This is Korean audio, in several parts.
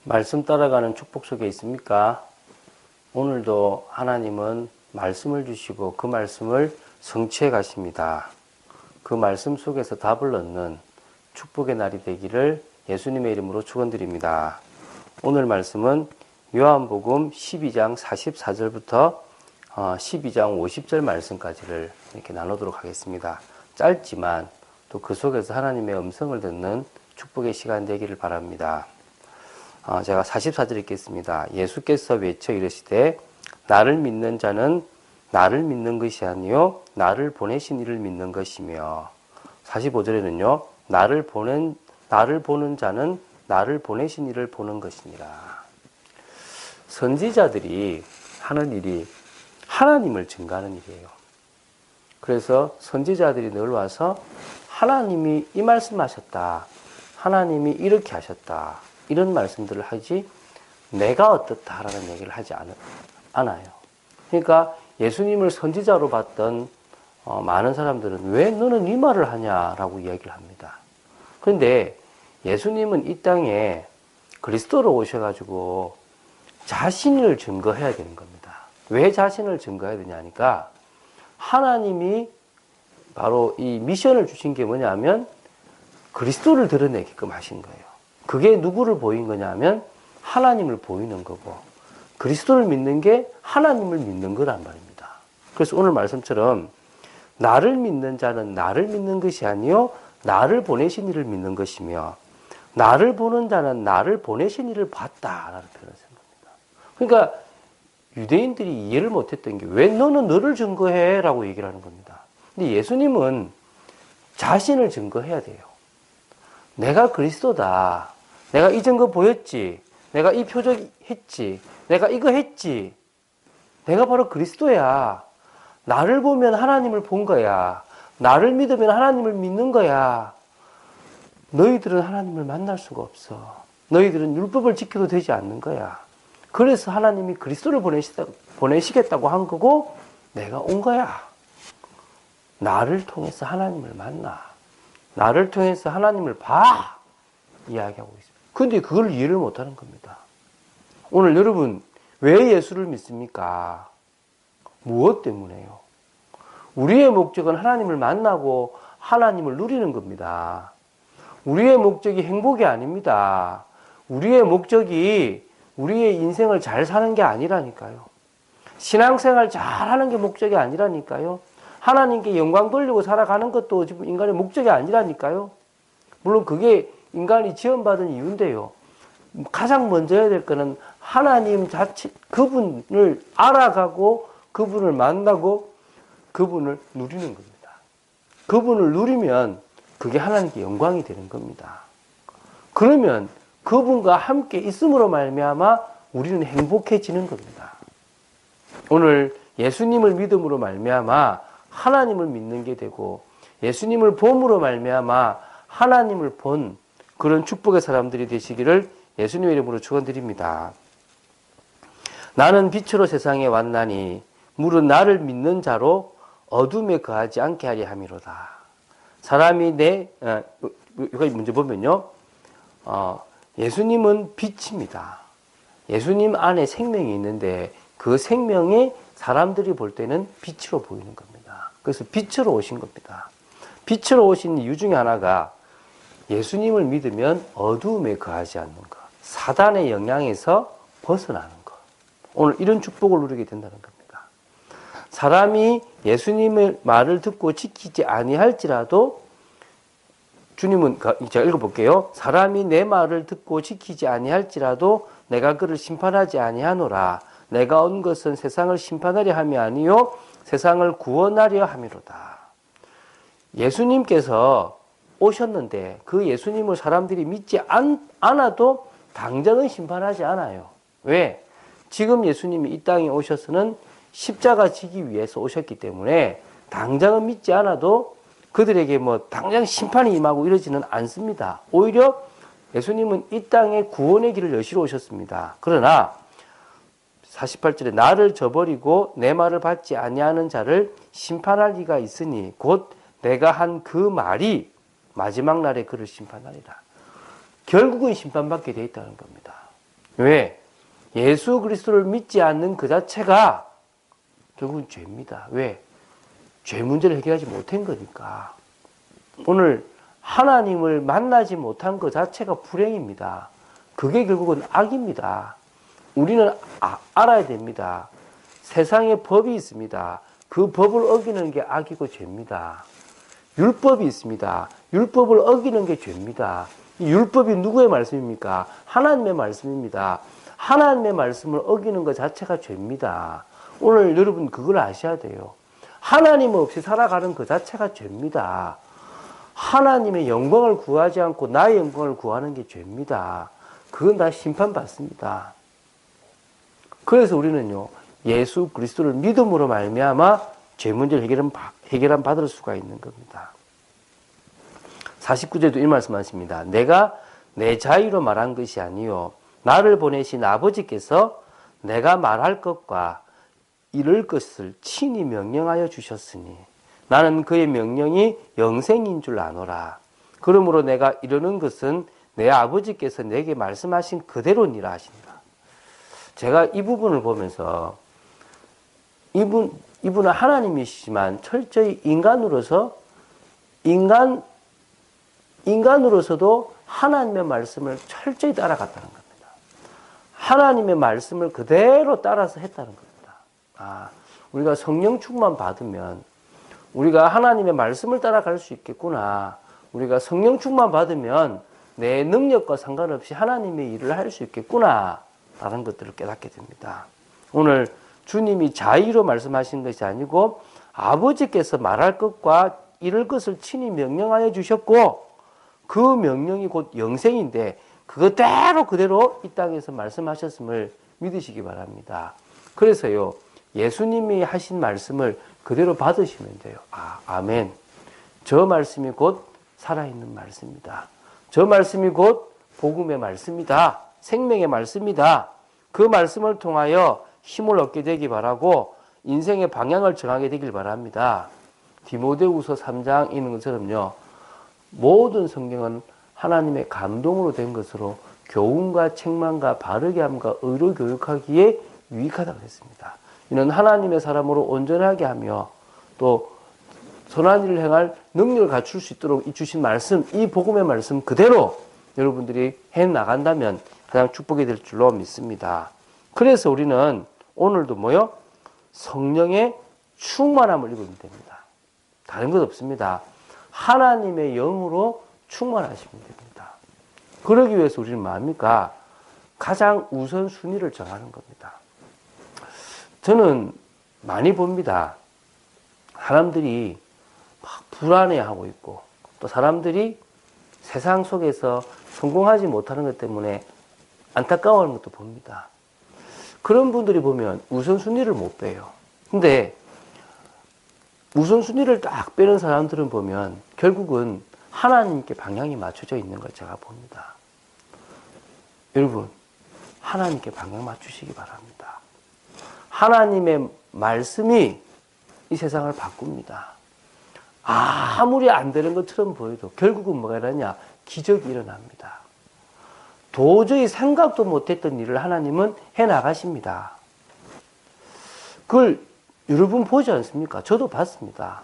말씀 따라가는 축복 속에 있습니까? 오늘도 하나님은 말씀을 주시고 그 말씀을 성취해 가십니다. 그 말씀 속에서 답을 얻는 축복의 날이 되기를 예수님의 이름으로 축원드립니다. 오늘 말씀은 요한복음 12장 44절부터 12장 50절 말씀까지를 이렇게 나누도록 하겠습니다. 짧지만 또 그 속에서 하나님의 음성을 듣는 축복의 시간 되기를 바랍니다. 제가 44절 읽겠습니다. 예수께서 외쳐 이르시되 나를 믿는 자는 나를 믿는 것이 아니요 나를 보내신 이를 믿는 것이며, 45절에는요 나를 보는 자는 나를 보내신 이를 보는 것이니라. 선지자들이 하는 일이 하나님을 증거하는 일이에요. 그래서 선지자들이 늘 와서 하나님이 이 말씀하셨다, 하나님이 이렇게 하셨다, 이런 말씀들을 하지 내가 어떻다라는 얘기를 하지 않아요. 그러니까 예수님을 선지자로 봤던 많은 사람들은 왜 너는 이 말을 하냐라고 이야기를 합니다. 그런데 예수님은 이 땅에 그리스도로 오셔가지고 자신을 증거해야 되는 겁니다. 왜 자신을 증거해야 되냐니까, 하나님이 바로 이 미션을 주신 게 뭐냐면 그리스도를 드러내게끔 하신 거예요. 그게 누구를 보인 거냐면 하나님을 보이는 거고, 그리스도를 믿는 게 하나님을 믿는 거란 말입니다. 그래서 오늘 말씀처럼 나를 믿는 자는 나를 믿는 것이 아니요 나를 보내신 이를 믿는 것이며, 나를 보는 자는 나를 보내신 이를 봤다라는 표현을 쓴 겁니다. 그러니까 유대인들이 이해를 못했던 게 왜 너는 너를 증거해? 라고 얘기를 하는 겁니다. 근데 예수님은 자신을 증거해야 돼요. 내가 그리스도다. 내가 이 증거 보였지. 내가 이 표적 했지. 내가 이거 했지. 내가 바로 그리스도야. 나를 보면 하나님을 본 거야. 나를 믿으면 하나님을 믿는 거야. 너희들은 하나님을 만날 수가 없어. 너희들은 율법을 지켜도 되지 않는 거야. 그래서 하나님이 그리스도를 보내시겠다고 한 거고 내가 온 거야. 나를 통해서 하나님을 만나. 나를 통해서 하나님을 봐. 이야기하고 있습니다. 근데 그걸 이해를 못하는 겁니다. 오늘 여러분 왜 예수를 믿습니까? 무엇 때문에요? 우리의 목적은 하나님을 만나고 하나님을 누리는 겁니다. 우리의 목적이 행복이 아닙니다. 우리의 목적이 우리의 인생을 잘 사는 게 아니라니까요. 신앙생활 잘하는 게 목적이 아니라니까요. 하나님께 영광 돌리고 살아가는 것도 지금 인간의 목적이 아니라니까요. 물론 그게 인간이 지원받은 이유인데요. 가장 먼저 해야 될 거는 하나님 자체, 그분을 알아가고 그분을 만나고 그분을 누리는 겁니다. 그분을 누리면 그게 하나님께 영광이 되는 겁니다. 그러면 그분과 함께 있음으로 말미암아 우리는 행복해지는 겁니다. 오늘 예수님을 믿음으로 말미암아 하나님을 믿는 게 되고, 예수님을 봄으로 말미암아 하나님을 본 그런 축복의 사람들이 되시기를 예수님의 이름으로 축원드립니다. 나는 빛으로 세상에 왔나니 물은 나를 믿는 자로 어둠에 거하지 않게 하려 함이로다. 사람이 여기 먼저 보면요, 예수님은 빛입니다. 예수님 안에 생명이 있는데 그 생명이 사람들이 볼 때는 빛으로 보이는 겁니다. 그래서 빛으로 오신 겁니다. 빛으로 오신 이유 중에 하나가 예수님을 믿으면 어두움에 거하지 않는 것, 사단의 영향에서 벗어나는 것, 오늘 이런 축복을 누리게 된다는 겁니다. 사람이 예수님의 말을 듣고 지키지 아니할지라도, 주님은, 제가 읽어볼게요. 사람이 내 말을 듣고 지키지 아니할지라도 내가 그를 심판하지 아니하노라. 내가 온 것은 세상을 심판하려 함이 아니요 세상을 구원하려 함이로다. 예수님께서 오셨는데 그 예수님을 사람들이 믿지 않아도 당장은 심판하지 않아요. 왜? 지금 예수님이 이 땅에 오셔서는 십자가 지기 위해서 오셨기 때문에 당장은 믿지 않아도 그들에게 당장 심판이 임하고 이러지는 않습니다. 오히려 예수님은 이 땅에 구원의 길을 여시러 오셨습니다. 그러나 48절에 나를 저버리고 내 말을 받지 아니하는 자를 심판할 이가 있으니 곧 내가 한 그 말이 마지막 날에 그를 심판하리라. 결국은 심판받게 되어 있다는 겁니다. 왜? 예수 그리스도를 믿지 않는 그 자체가 결국은 죄입니다. 왜? 죄 문제를 해결하지 못한 거니까. 오늘 하나님을 만나지 못한 그 자체가 불행입니다. 그게 결국은 악입니다. 우리는 알아야 됩니다. 세상에 법이 있습니다. 그 법을 어기는 게 악이고 죄입니다. 율법이 있습니다. 율법을 어기는 게 죄입니다. 이 율법이 누구의 말씀입니까? 하나님의 말씀입니다. 하나님의 말씀을 어기는 것 자체가 죄입니다. 오늘 여러분 그걸 아셔야 돼요. 하나님 없이 살아가는 그 자체가 죄입니다. 하나님의 영광을 구하지 않고 나의 영광을 구하는 게 죄입니다. 그건 다 심판받습니다. 그래서 우리는요, 예수 그리스도를 믿음으로 말미암아 죄 문제를 해결함 받을 수가 있는 겁니다. 49절도 이 말씀하십니다. 내가 내 자유로 말한 것이 아니요 나를 보내신 아버지께서 내가 말할 것과 이룰 것을 친히 명령하여 주셨으니 나는 그의 명령이 영생인 줄 아노라. 그러므로 내가 이루는 것은 내 아버지께서 내게 말씀하신 그대로니라 하신다. 제가 이 부분을 보면서 이분은 하나님이시지만 철저히 인간으로서도 하나님의 말씀을 철저히 따라갔다는 겁니다. 하나님의 말씀을 그대로 따라서 했다는 겁니다. 우리가 성령 충만 받으면 우리가 하나님의 말씀을 따라갈 수 있겠구나. 우리가 성령 충만 받으면 내 능력과 상관없이 하나님의 일을 할 수 있겠구나. 라는 것들을 깨닫게 됩니다. 오늘 주님이 자의로 말씀하신 것이 아니고 아버지께서 말할 것과 이룰 것을 친히 명령하여 주셨고 그 명령이 곧 영생인데 그대로 이 땅에서 말씀하셨음을 믿으시기 바랍니다. 그래서요, 예수님이 하신 말씀을 그대로 받으시면 돼요. 아멘. 저 말씀이 곧 살아있는 말씀이다. 저 말씀이 곧 복음의 말씀이다. 생명의 말씀이다. 그 말씀을 통하여 힘을 얻게 되기 바라고 인생의 방향을 정하게 되길 바랍니다. 디모데후서 3장 있는 것처럼요. 모든 성경은 하나님의 감동으로 된 것으로 교훈과 책망과 바르게 함과 의로 교육하기에 유익하다고 했습니다. 이는 하나님의 사람으로 온전하게 하며 또 선한 일을 행할 능력을 갖출 수 있도록 주신 말씀, 이 복음의 말씀 그대로 여러분들이 해나간다면 가장 축복이 될 줄로 믿습니다. 그래서 우리는 오늘도 성령의 충만함을 입으면 됩니다. 다른 것 없습니다. 하나님의 영으로 충만하시면 됩니다. 그러기 위해서 우리는 뭡니까? 가장 우선순위를 정하는 겁니다. 저는 많이 봅니다. 사람들이 막 불안해하고 있고 또 사람들이 세상 속에서 성공하지 못하는 것 때문에 안타까워하는 것도 봅니다. 그런 분들이 보면 우선순위를 못 빼요. 근데 우선순위를 딱 빼는 사람들은 보면 결국은 하나님께 방향이 맞춰져 있는 걸 제가 봅니다. 여러분, 하나님께 방향 맞추시기 바랍니다. 하나님의 말씀이 이 세상을 바꿉니다. 아무리 안 되는 것처럼 보여도 결국은 뭐가 일어나냐? 기적이 일어납니다. 도저히 생각도 못했던 일을 하나님은 해나가십니다. 그걸 여러분 보지 않습니까? 저도 봤습니다.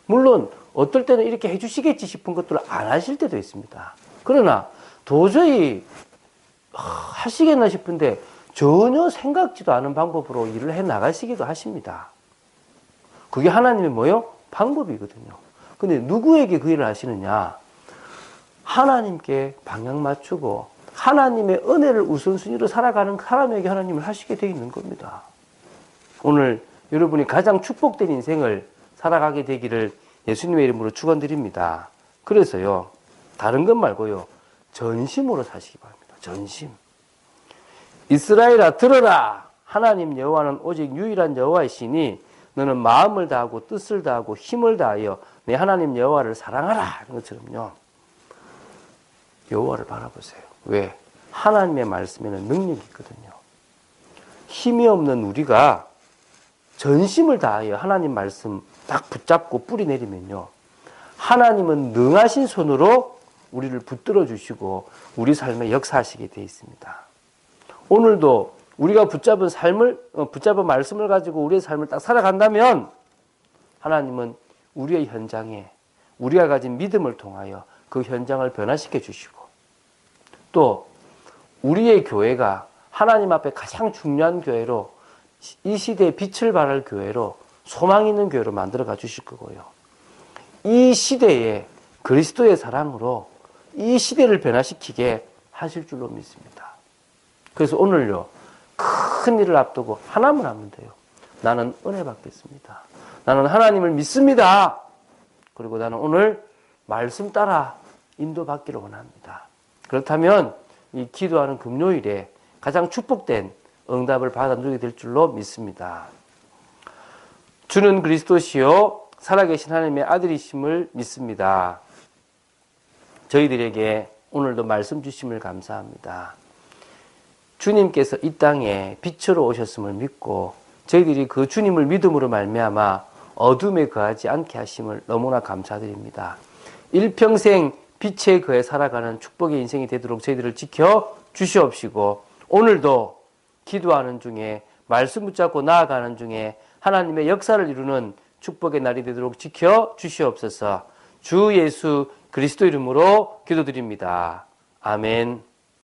물론 어떨 때는 이렇게 해주시겠지 싶은 것들을 안 하실 때도 있습니다. 그러나 도저히 하시겠나 싶은데 전혀 생각지도 않은 방법으로 일을 해나가시기도 하십니다. 그게 하나님의 방법이거든요. 근데 누구에게 그 일을 하시느냐? 하나님께 방향 맞추고 하나님의 은혜를 우선순위로 살아가는 사람에게 하나님을 하시게 되어 있는 겁니다. 오늘 여러분이 가장 축복된 인생을 살아가게 되기를 예수님의 이름으로 축원드립니다. 그래서요, 다른 것 말고요, 전심으로 사시기 바랍니다. 전심. 이스라엘아 들어라. 하나님 여호와는 오직 유일한 여호와이시니 너는 마음을 다하고 뜻을 다하고 힘을 다하여 내 하나님 여호와를 사랑하라. 이런 것처럼요. 여호와를 바라보세요. 왜? 하나님의 말씀에는 능력이 있거든요. 힘이 없는 우리가 전심을 다하여 하나님 말씀 딱 붙잡고 뿌리 내리면요. 하나님은 능하신 손으로 우리를 붙들어 주시고 우리 삶에 역사하시게 되어 있습니다. 오늘도 우리가 붙잡은 말씀을 가지고 우리의 삶을 딱 살아간다면 하나님은 우리의 현장에 우리가 가진 믿음을 통하여 그 현장을 변화시켜 주시고 또 우리의 교회가 하나님 앞에 가장 중요한 교회로 이 시대에 빛을 발할 교회로 소망 있는 교회로 만들어가 주실 거고요. 이 시대에 그리스도의 사랑으로 이 시대를 변화시키게 하실 줄로 믿습니다. 그래서 오늘요, 큰 일을 앞두고 하나만 하면 돼요. 나는 은혜 받겠습니다. 나는 하나님을 믿습니다. 그리고 나는 오늘 말씀 따라 인도받기를 원합니다. 그렇다면 이 기도하는 금요일에 가장 축복된 응답을 받아 누리게 될 줄로 믿습니다. 주는 그리스도시요 살아계신 하나님의 아들이심을 믿습니다. 저희들에게 오늘도 말씀 주심을 감사합니다. 주님께서 이 땅에 빛으로 오셨음을 믿고 저희들이 그 주님을 믿음으로 말미암아 어둠에 거하지 않게 하심을 너무나 감사드립니다. 일평생 빛에 거해 살아가는 축복의 인생이 되도록 저희들을 지켜 주시옵시고 오늘도 기도하는 중에 말씀 붙잡고 나아가는 중에 하나님의 역사를 이루는 축복의 날이 되도록 지켜 주시옵소서. 주 예수 그리스도 이름으로 기도드립니다. 아멘.